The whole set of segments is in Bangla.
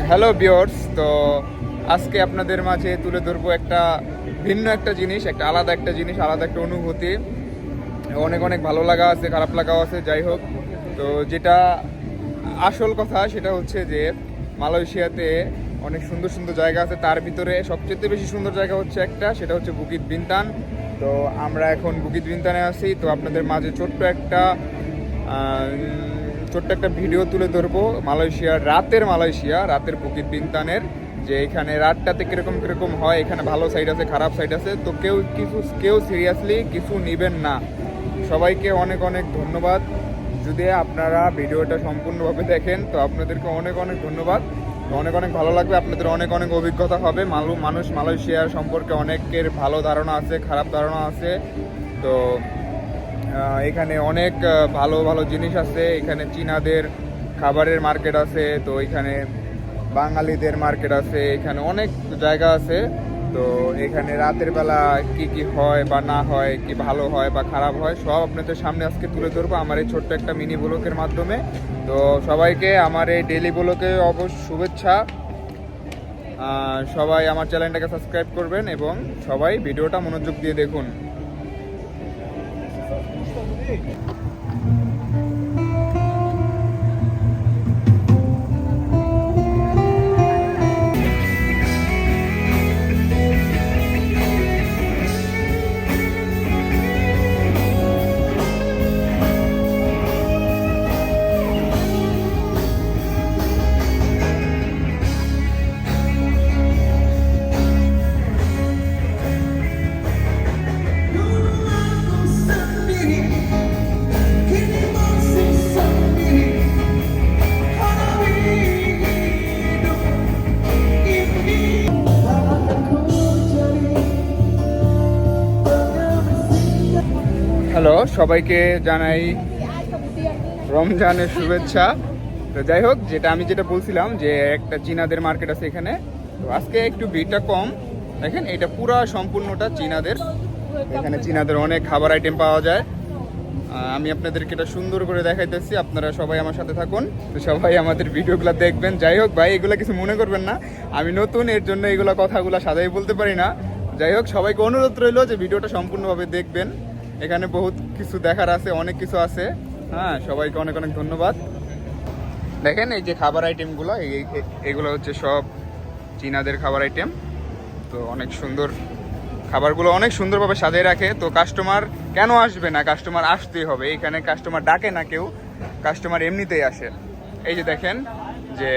হ্যালো ভিউয়ার্স, তো আজকে আপনাদের মাঝে তুলে ধরবো একটা ভিন্ন একটা জিনিস, একটা আলাদা একটা জিনিস, আলাদা একটা অনুভূতি। অনেক অনেক ভালো লাগা আছে, খারাপ লাগাও আছে, যাই হোক। তো যেটা আসল কথা সেটা হচ্ছে যে মালয়েশিয়াতে অনেক সুন্দর সুন্দর জায়গা আছে, তার ভিতরে সবচেয়ে বেশি সুন্দর জায়গা হচ্ছে একটা, সেটা হচ্ছে বুকিত বিন্তান। তো আমরা এখন বুকিত বিন্তানে আছি। তো আপনাদের মাঝে ছোট্ট একটা ভিডিও তুলে ধরবো রাতের বুকিত বিন্তানের, যে এখানে রাতটাতে কিরকম কিরকম হয়। এখানে ভালো সাইড আছে, খারাপ সাইড আছে। তো কেউ সিরিয়াসলি কিছু নেবেন না। সবাইকে অনেক অনেক ধন্যবাদ। যদি আপনারা ভিডিওটা সম্পূর্ণভাবে দেখেন তো আপনাদেরকে অনেক অনেক ধন্যবাদ। অনেক অনেক ভালো লাগবে, আপনাদের অনেক অনেক অভিজ্ঞতা হবে। মানুষ মালয়েশিয়ার সম্পর্কে অনেকের ভালো ধারণা আছে, খারাপ ধারণা আছে। তো এখানে অনেক ভালো ভালো জিনিস আছে। এখানে চীনাদের খাবারের মার্কেট আছে, তো এখানে বাঙালিদের মার্কেট আছে, এখানে অনেক জায়গা আছে। তো এখানে রাতের বেলা কি কি হয় বা না হয়, কি ভালো হয় বা খারাপ হয়, সব আপনাদের সামনে আজকে তুলে ধরবো আমার এই ছোট্ট একটা মিনি ব্লগের মাধ্যমে। তো সবাইকে আমার এই ডেইলি ব্লগে অবশ্য শুভেচ্ছা। সবাই আমার চ্যানেলটাকে সাবস্ক্রাইব করবেন এবং সবাই ভিডিওটা মনোযোগ দিয়ে দেখুন। হ্যালো, সবাইকে জানাই রমজানের শুভেচ্ছা। তো যাই হোক, যেটা বলছিলাম যে একটা চীনাদের মার্কেট আছে এখানে। তো আজকে একটু ভিড়টা কম। দেখেন, এটা পুরা সম্পূর্ণটা চীনাদের। এখানে চীনাদের অনেক খাবার আইটেম পাওয়া যায়। আমি আপনাদেরকে এটা সুন্দর করে দেখাইতেছি, আপনারা সবাই আমার সাথে থাকুন। তো সবাই আমাদের ভিডিওগুলো দেখবেন। যাই হোক ভাই, এগুলো কিছু মনে করবেন না, আমি নতুন, এর জন্য এগুলো কথাগুলো সাদাই বলতে পারি না। যাই হোক, সবাইকে অনুরোধ রইল যে ভিডিওটা সম্পূর্ণভাবে দেখবেন। এখানে বহুত কিছু দেখার আছে, অনেক কিছু আছে। হ্যাঁ, সবাইকে অনেক অনেক ধন্যবাদ। দেখেন, এই যে খাবার আইটেমগুলো, এগুলো হচ্ছে সব চীনাদের খাবার আইটেম। তো অনেক সুন্দর খাবারগুলো, অনেক সুন্দরভাবে সাজিয়ে রাখে। তো কাস্টমার কেন আসবে না, কাস্টমার আসতেই হবে। এখানে কাস্টমার ডাকে না কেউ, কাস্টমার এমনিতেই আসে। এই যে দেখেন, যে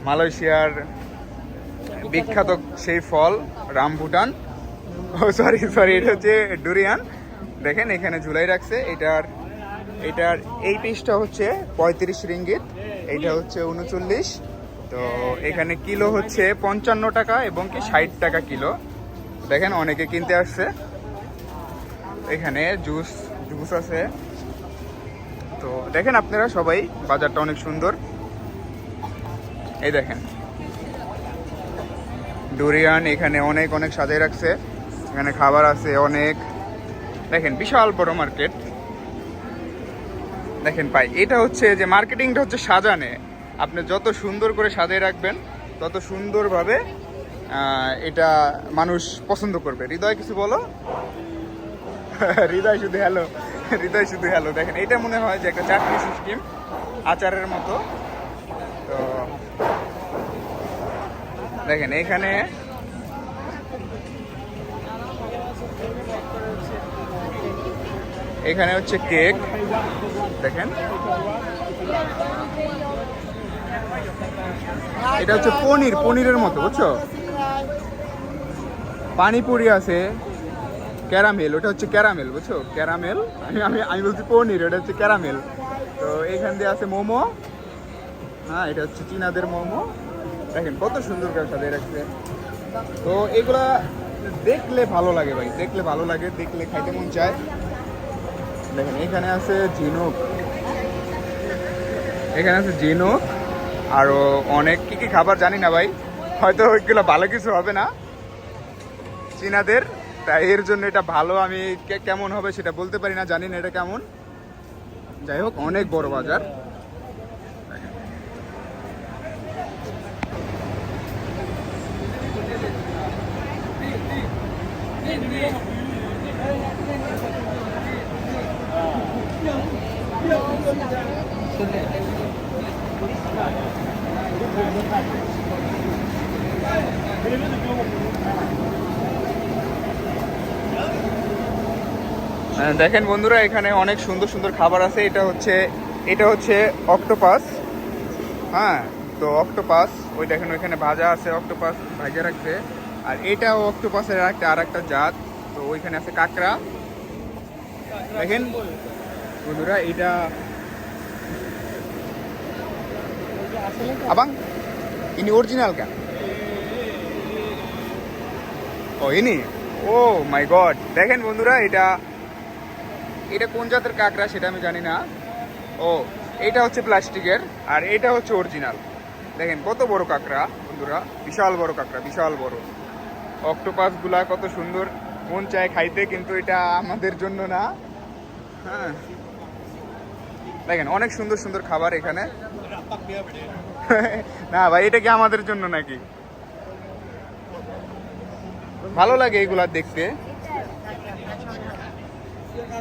মালয়েশিয়ার বিখ্যাত সেই ফল রামবুটান, সরি এটা হচ্ছে ডুরিয়ান। দেখেন এখানে ঝুলাই রাখছে। এটার এই পিসটা হচ্ছে 35 রিঙ্গিত, এইটা হচ্ছে 39। তো এখানে কিলো হচ্ছে 55 টাকা এবং কি 60 টাকা কিলো। দেখেন অনেকে কিনতে আসছে। এখানে জুস আছে। তো দেখেন আপনারা সবাই, বাজারটা অনেক সুন্দর। এই দেখেন ডুরিয়ান, এখানে অনেক অনেক সাজিয়ে রাখছে। এখানে খাবার আছে অনেক। দেখেন বিশাল বড় মার্কেট। দেখেন ভাই, এটা হচ্ছে যে মার্কেটিংটা হচ্ছে সাজানে। আপনি যত সুন্দর করে সাজিয়ে রাখবেন তত সুন্দরভাবে এটা মানুষ পছন্দ করবে। হৃদয় কিছু বলো। হৃদয় শুধু হ্যালো। দেখেন, এটা মনে হয় যে একটা চাটনি সিস্টেম, আচারের মতো। তো দেখেন এখানে হচ্ছে কেক। দেখেন এটা হচ্ছে পনিরের মতো, বুঝছো। পানিপুরি আছে, ক্যারামেল, ওটা হচ্ছে ক্যারামেল, বুঝছো, ক্যারামেল। আমি বলছি পনির, ওটা হচ্ছে ক্যারামেল। তো এখান দিয়ে আছে মোমো। হ্যাঁ, এটা হচ্ছে চীনাদের মোমো। দেখেন কত সুন্দর করে সাজিয়ে রাখছে। তো এগুলা দেখলে ভালো লাগে ভাই, দেখলে ভালো লাগে, দেখলে খাইতে মন চায়। দেখেন এখানে আছে ঝিনুক, আরো অনেক কি কি খাবার জানি না ভাই, হয়তো ওইগুলো ভালো কিছু হবে না চীনাদের, তাই এর জন্য এটা ভালো। আমি কেমন হবে সেটা বলতে পারি না, জানি না এটা কেমন। যাই হোক, অনেক বড় বাজার। দেখেন বন্ধুরা, এখানে অনেক সুন্দর সুন্দর খাবার আছে। এটা হচ্ছে অক্টোপাস। হ্যাঁ, তো অক্টোপাস ওই দেখেন ওইখানে ভাজা আছে, অক্টোপাস ভাজা রাখছে। আর এটাও অক্টোপাসের আরেকটা জাত। তো ওইখানে আছে কাঁকড়া। দেখেন বন্ধুরা, এটা abang ini original kan? Oh ini, oh my god, দেখেন বন্ধুরা, এটা কোন জাতের কাঁকড়া সেটা আমি জানি না। ও, এটা হচ্ছে প্লাস্টিকের আর এটা হচ্ছে অরিজিনাল। দেখেন কত বড় কাঁকড়া বন্ধুরা, বিশাল বড় কাঁকড়া, বিশাল বড়। অক্টোপাস গুলা কত সুন্দর, মন চায় খাইতে, কিন্তু এটা আমাদের জন্য না। হ্যাঁ, দেখেন অনেক সুন্দর সুন্দর খাবার এখানে। না ভাই, এটা কি আমাদের জন্য নাকি? ভালো লাগে এগুলা দেখতে।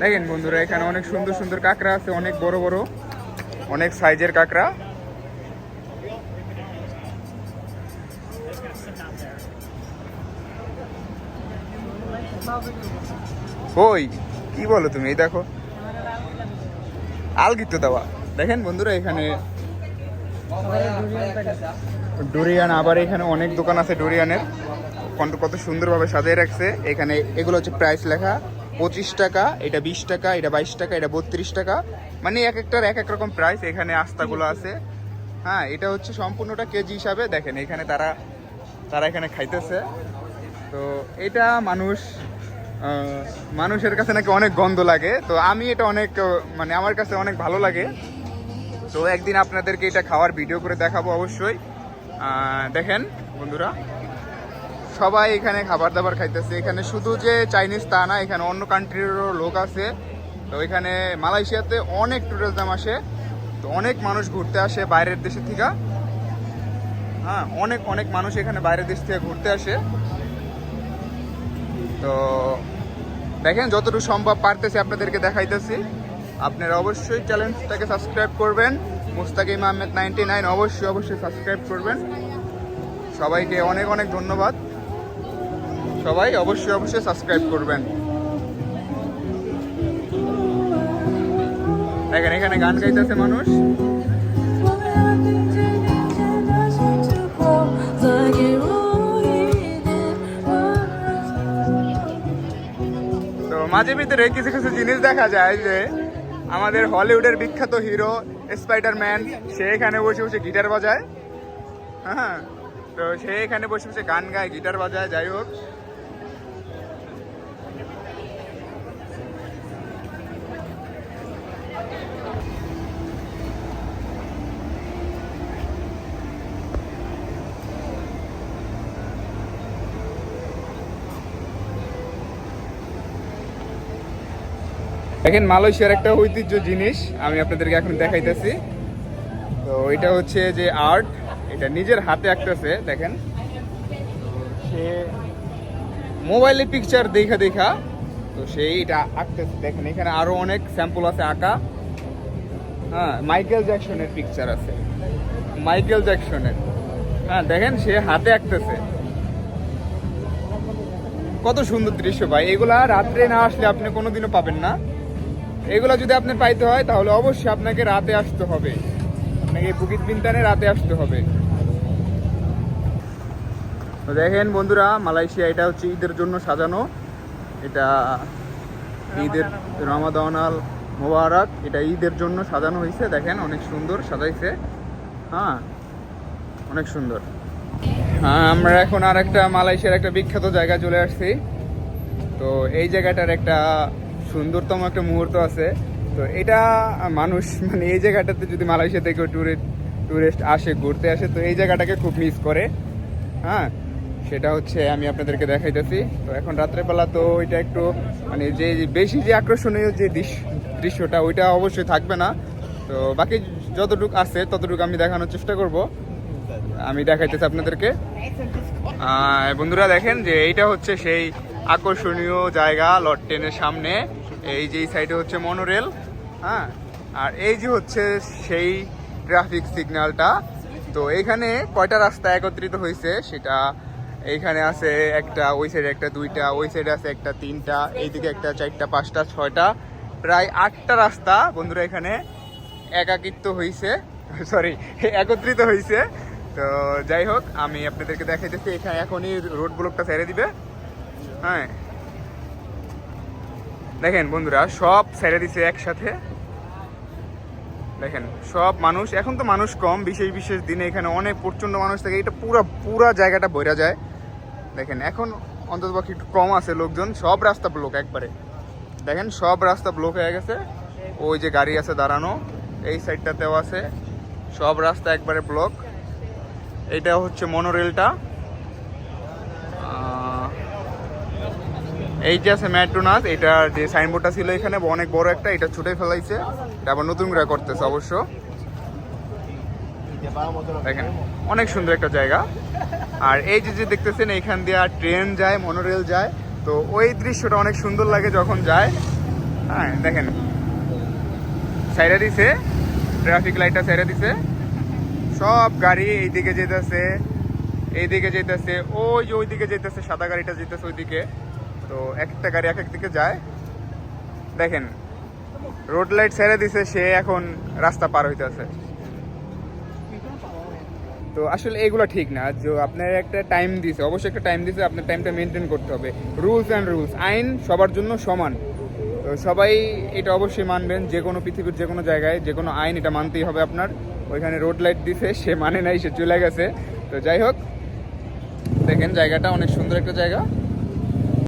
দেখেন বন্ধুরা, এখানে অনেক সুন্দর সুন্দর কাঁকড়া আছে, অনেক বড় বড়, অনেক সাইজের কাঁকড়া। ওই কি বলো তুমি? এই দেখো আলগিত দেওয়া। দেখেন বন্ধুরা, এখানে ডুরিয়ান, আবার এখানে অনেক দোকান আছে ডুরিয়ানের। কত সুন্দরভাবে সাজিয়ে রাখছে। এখানে এগুলো হচ্ছে প্রাইস লেখা, 25 টাকা, এটা 20 টাকা, এটা 22 টাকা, এটা 32 টাকা। মানে এক একটার এক এক রকম প্রাইস। এখানে আস্তাগুলো আছে। হ্যাঁ, এটা হচ্ছে সম্পূর্ণটা কেজি হিসাবে। দেখেন এখানে তারা এখানে খাইতেছে। তো এটা মানুষের কাছে নাকি অনেক গন্ধ লাগে। তো আমি এটা অনেক, মানে আমার কাছে অনেক ভালো লাগে। তো একদিন আপনাদেরকে এটা খাওয়ার ভিডিও করে দেখাবো অবশ্যই। দেখেন বন্ধুরা, সবাই এখানে খাবার দাবার খাইতেছে। এখানে শুধু যে চাইনিজ তা না, এখানে অন্য কান্ট্রিরও লোক আছে। তো এখানে মালয়েশিয়াতে অনেক ট্যুরিজম আসে। তো অনেক মানুষ ঘুরতে আসে বাইরের দেশের থেকে। হ্যাঁ, অনেক অনেক মানুষ এখানে বাইরের দেশ থেকে ঘুরতে আসে। তো দেখেন যতটুকু সম্ভব পারতেছি আপনাদেরকে দেখাইতেছি। আপনারা অবশ্যই চ্যানেলটাকে সাবস্ক্রাইব করবেন, মুস্তাকিম আহমেদ 99 অবশ্যই সাবস্ক্রাইব করবেন। সবাইকে অনেক অনেক ধন্যবাদ। সবাই অবশ্যই সাবস্ক্রাইব করবেন। দেখেন এখানে গান গাইতেছে মানুষ। তো মাঝে ভিতরে কিছু কিছু জিনিস দেখা যায় যে আমাদের হলিউডের বিখ্যাত হিরো স্পাইডারম্যান, সে এখানে বসে বসে গিটার বাজায়। হ্যাঁ, তো সে এখানে বসে বসে গান গায়, গিটার বাজায়। যাই হোক, দেখেন মালয়েশিয়ার একটা ঐতিহ্য জিনিস আমি আপনাদেরকে এখন দেখাইতেছি। তো এটা হচ্ছে যে আর্ট, এটা নিজের হাতে আঁকতেছে। দেখেন সে মোবাইলে পিকচার দেখা তো সেই এটা আঁকতেছে। দেখেন এখানে আরো অনেক স্যাম্পল আছে আঁকা। হ্যাঁ, মাইকেল জ্যাকসনের পিকচার আছে, মাইকেল জ্যাকসনের। হ্যাঁ, দেখেন সে হাতে আঁকতেছে। কত সুন্দর দৃশ্য ভাই! এগুলা রাত্রে না আসলে আপনি কোনোদিনও পাবেন না। এগুলো যদি আপনি পাইতে হয় তাহলে অবশ্যই আপনাকে রাতে আসতে হবে, আপনাকে বুকিত বিনতানে রাতে আসতে হবে। তো দেখেন বন্ধুরা, মালয়েশিয়া এটা হচ্ছে ঈদের জন্য সাজানো। এটা ঈদের রমাদান আল মোবারক, এটা ঈদের জন্য সাজানো হয়েছে। দেখেন অনেক সুন্দর সাজাইছে। হ্যাঁ, অনেক সুন্দর। হ্যাঁ, আমরা এখন আর একটা মালয়েশিয়ার একটা বিখ্যাত জায়গায় চলে আসছি। তো এই জায়গাটার একটা সুন্দরতম একটা মুহূর্ত আছে। তো এটা মানুষ, মানে এই জায়গাটাতে যদি মালয়েশিয়া থেকে টুরিস্ট আসে, ঘুরতে আসে, তো এই জায়গাটাকে খুব মিস করে। হ্যাঁ, সেটা হচ্ছে আমি আপনাদেরকে দেখাইতেছি। তো এখন রাত্রেবেলা তো ওইটা একটু, মানে যে বেশি যে আকর্ষণীয় যে দৃশ্যটা ওইটা অবশ্যই থাকবে না। তো বাকি যতটুকু আছে ততটুকু আমি দেখানোর চেষ্টা করব। আমি দেখাইতেছি আপনাদেরকে। বন্ধুরা দেখেন যে এইটা হচ্ছে সেই আকর্ষণীয় জায়গা লট 10-এর সামনে। এই যে সাইডে হচ্ছে মনোরেল, হ্যাঁ, আর এই যে হচ্ছে সেই ট্রাফিক সিগন্যালটা। তো এইখানে কয়টা রাস্তা একত্রিত হয়েছে সেটা, এইখানে আছে একটা, ওই সাইডে একটা, দুইটা, ওই সাইডে আছে একটা, তিনটা, এইদিকে একটা, চারটা, পাঁচটা, ছয়টা, প্রায় 8টা রাস্তা বন্ধুরা এখানে একাকিত্ব হয়েছে, সরি একত্রিত হয়েছে। তো যাই হোক, আমি আপনাদেরকে দেখাইতেছি এখানে এখনই রোড ব্লকটা ছেড়ে দিবে। হ্যাঁ দেখেন বন্ধুরা, সব ছেড়ে দিছে একসাথে। দেখেন সব মানুষ, এখন তো মানুষ কম, বিশেষ বিশেষ দিনে এখানে অনেক প্রচণ্ড মানুষ থাকে, এটা পুরা জায়গাটা ভরা যায়। দেখেন এখন অন্ততপক্ষে একটু কম আছে লোকজন, সব রাস্তা ব্লক একবারে। দেখেন সব রাস্তা ব্লক হয়ে গেছে, ওই যে গাড়ি আছে দাঁড়ানো, এই সাইডটাতেও আছে, সব রাস্তা একবারে ব্লক। এটা হচ্ছে মনোরেলটা, এই যে আছে ম্যাট্রোনাস, এটা যে সাইনবোর্ডটা ছিল এখানে অনেক বড় একটা, এটা ছুটে ফেলাইছে, এটা আবার নতুন করে করতেছে অবশ্য। দেখেন অনেক সুন্দর একটা জায়গা। আর এই যে দেখতেছেন এইখান দিয়ে ট্রেন যায়, মনোরেল যায়, তো ওই দৃশ্যটা অনেক সুন্দর লাগে যখন যায়। হ্যাঁ দেখেন সাইডে দিছে, ট্রাফিক লাইটটা সাইডে দিছে, সব গাড়ি এইদিকে যেতেছে, এইদিকে যেতেছে, ওই যে ওইদিকে যেতেছে, সাদা গাড়িটা যেতেছে ওইদিকে। তো একটা গাড়ি এক দিকে যায়। দেখেন রোড লাইট ছেড়ে দিছে, সে এখন রাস্তা পার হইতেছে। তো আসলে এগুলো ঠিক না, যে আপনার একটা টাইম দিছে, অবশ্যই একটা টাইম দিছে, আপনার টাইমটা মেনটেন করতে হবে। রুলস অ্যান্ড রুলস, আইন সবার জন্য সমান। তো সবাই এটা অবশ্যই মানবেন, যে কোনো পৃথিবীর যে কোনো জায়গায় যে কোনো আইন এটা মানতেই হবে আপনার। ওইখানে রোড লাইট দিছে, সে মানে নাই, সে চলে গেছে। তো যাই হোক, দেখেন জায়গাটা অনেক সুন্দর একটা জায়গা।